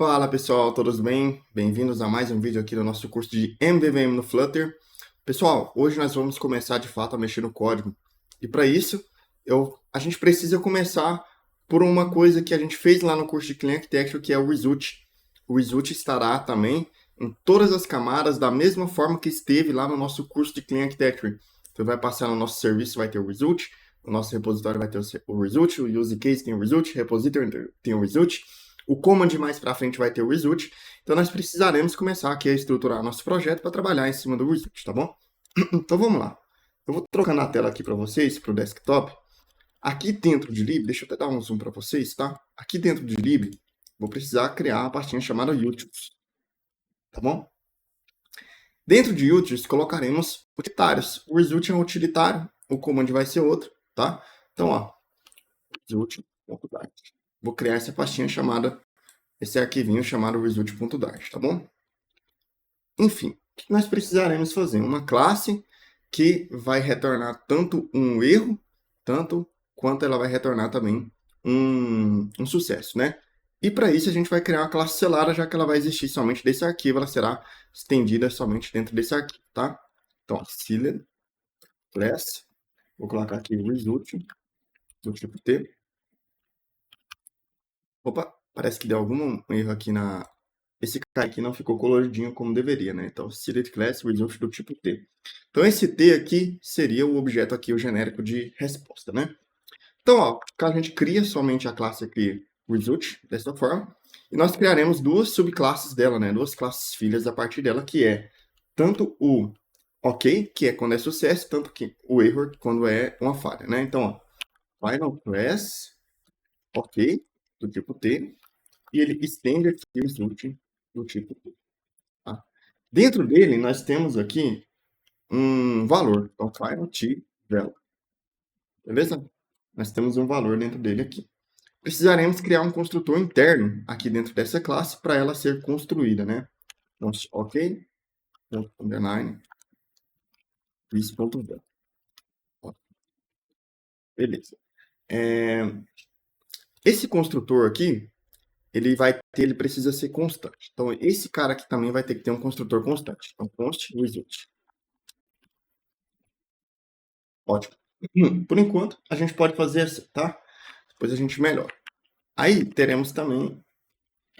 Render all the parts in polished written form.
Fala pessoal, todos bem? Bem-vindos a mais um vídeo aqui do nosso curso de MVVM no Flutter. Pessoal, hoje nós vamos começar de fato a mexer no código. E para isso, a gente precisa começar por uma coisa que a gente fez lá no curso de Clean Architecture, que é o result. O result estará também em todas as camadas da mesma forma que esteve lá no nosso curso de Clean Architecture. Você vai passar no nosso serviço, vai ter o result, o nosso repositório vai ter o result, o use case tem o result, o repository tem o result. O command mais para frente vai ter o result, então nós precisaremos começar aqui a estruturar nosso projeto para trabalhar em cima do result, tá bom? Então vamos lá. Eu vou trocar na tela aqui para vocês, para o desktop. Aqui dentro de lib, deixa eu até dar um zoom para vocês, tá? Aqui dentro de lib, vou precisar criar uma pastinha chamada utils, tá bom? Dentro de utils, colocaremos utilitários. O result é um utilitário, o command vai ser outro, tá? Então, ó, result.dart. Vou criar essa pastinha chamada, esse arquivinho chamado result.dart, tá bom? Enfim, o que nós precisaremos fazer? Uma classe que vai retornar tanto um erro, tanto quanto ela vai retornar também um sucesso, né? E para isso a gente vai criar uma classe selada, já que ela vai existir somente desse arquivo, ela será estendida somente dentro desse arquivo, tá? Então, sealed class, vou colocar aqui result, do tipo T. Opa, parece que deu algum erro aqui na... Esse cara aqui não ficou coloridinho como deveria, né? Então, sealed class result do tipo T. Então, esse T aqui seria o objeto aqui, o genérico de resposta, né? Então, ó, a gente cria somente a classe aqui result, dessa forma, e nós criaremos duas subclasses dela, né? Duas classes filhas a partir dela, que é tanto o OK, que é quando é sucesso, tanto que o error, quando é uma falha, né? Então, ó, final class OK, do tipo T, e ele estende aqui o result do tipo T. Tá? Dentro dele, nós temos aqui um valor, então final t value, beleza? Nós temos um valor dentro dele aqui. Precisaremos criar um construtor interno aqui dentro dessa classe para ela ser construída, né? Então, ok, underline, this.value. Beleza. Esse construtor aqui, ele precisa ser constante. Então, esse cara aqui também vai ter que ter um construtor constante. Então, const result. Ótimo. Por enquanto, a gente pode fazer assim, tá? Depois a gente melhora. Aí, teremos também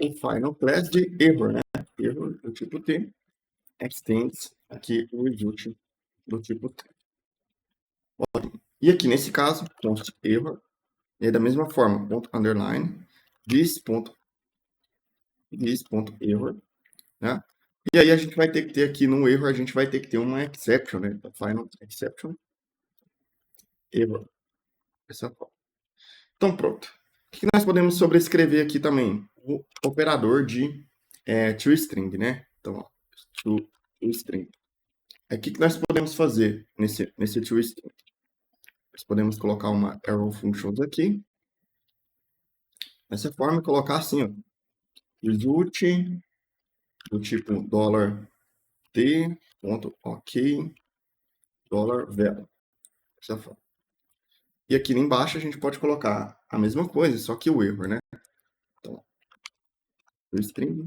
o final class de error, né? Error do tipo T, extends aqui o result do tipo T. Ótimo. E aqui, nesse caso, const error, é da mesma forma, ponto underline, this.error, né? E aí a gente vai ter que ter aqui no erro, a gente vai ter que ter uma exception, né? Final exception, error. Dessa forma. Então, pronto. O que nós podemos sobrescrever aqui também? O operador de toString, né? Então, ó, toString. Aí, o que nós podemos fazer nesse toString? Nós podemos colocar uma arrow functions aqui. Dessa forma, colocar assim, ó. Result do tipo $t.ok $value. Dessa forma. E aqui embaixo a gente pode colocar a mesma coisa, só que o erro, né? Então, o string.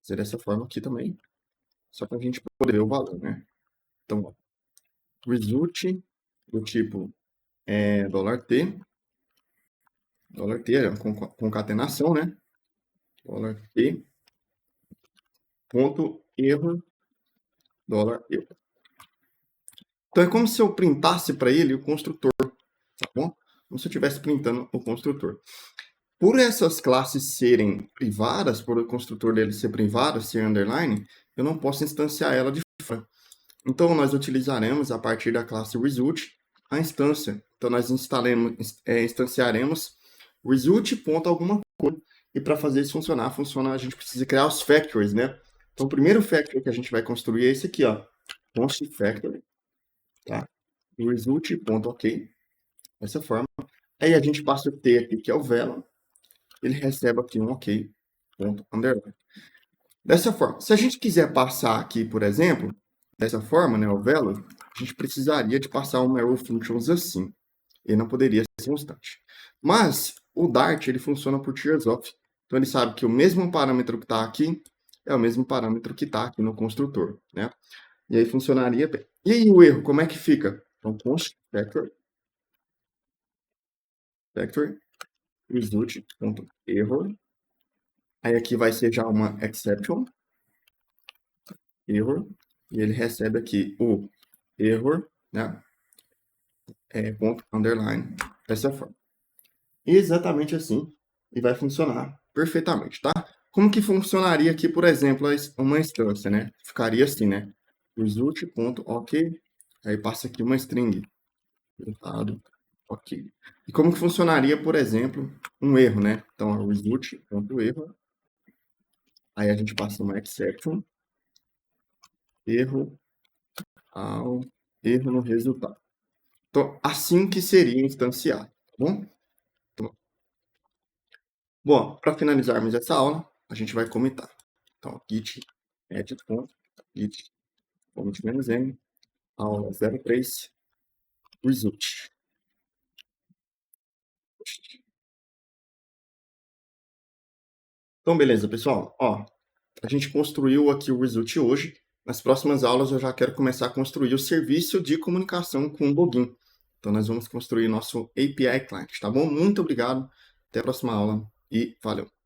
Fazer dessa forma aqui também. Só para a gente poder ver o valor, né? Então, ó, result do tipo $t. $t é uma concatenação, né? $t. Ponto erro, $erro. Então, é como se eu printasse para ele o construtor, tá bom? Como se eu estivesse printando o construtor. Por essas classes serem privadas, por o construtor dele ser privado, ser underline, eu não posso instanciar ela de fora. Então, nós utilizaremos, a partir da classe result, a instância. Então, nós instanciaremos result.alguma coisa. E para fazer isso funcionar, a gente precisa criar os factories, né? Então, o primeiro factory que a gente vai construir é esse aqui, ó. Const factory. Tá? Result.ok. Dessa forma. Aí a gente passa o T aqui, que é o value. Ele recebe aqui um ok. Ponto underline. Dessa forma. Se a gente quiser passar aqui, por exemplo, dessa forma, né, o value, a gente precisaria de passar uma arrow functions assim. Ele não poderia ser constante. Mas o Dart, ele funciona por tiers of. Então, ele sabe que o mesmo parâmetro que está aqui é o mesmo parâmetro que está aqui no construtor, né? E aí funcionaria bem. E aí o erro, como é que fica? Então, const factory result.error. Aí aqui vai ser já uma exception, error, e ele recebe aqui o error, né? Ponto, underline, dessa forma. E exatamente assim, e vai funcionar perfeitamente, tá? Como que funcionaria aqui, por exemplo, uma instância, né? Ficaria assim, né? Result.ok, aí passa aqui uma string, resultado, ok. E como que funcionaria, por exemplo, um erro, né? Então, result.erro, aí a gente passa uma exception, erro ao erro no resultado. Então, assim que seria instanciado, tá bom? Então, bom, para finalizarmos essa aula, a gente vai comitar. Então, git edit.git -m, aula 03, result. Então, beleza, pessoal. Ó, a gente construiu aqui o result hoje. Nas próximas aulas eu já quero começar a construir o serviço de comunicação com o login. Então, nós vamos construir nosso API Client, tá bom? Muito obrigado. Até a próxima aula e valeu!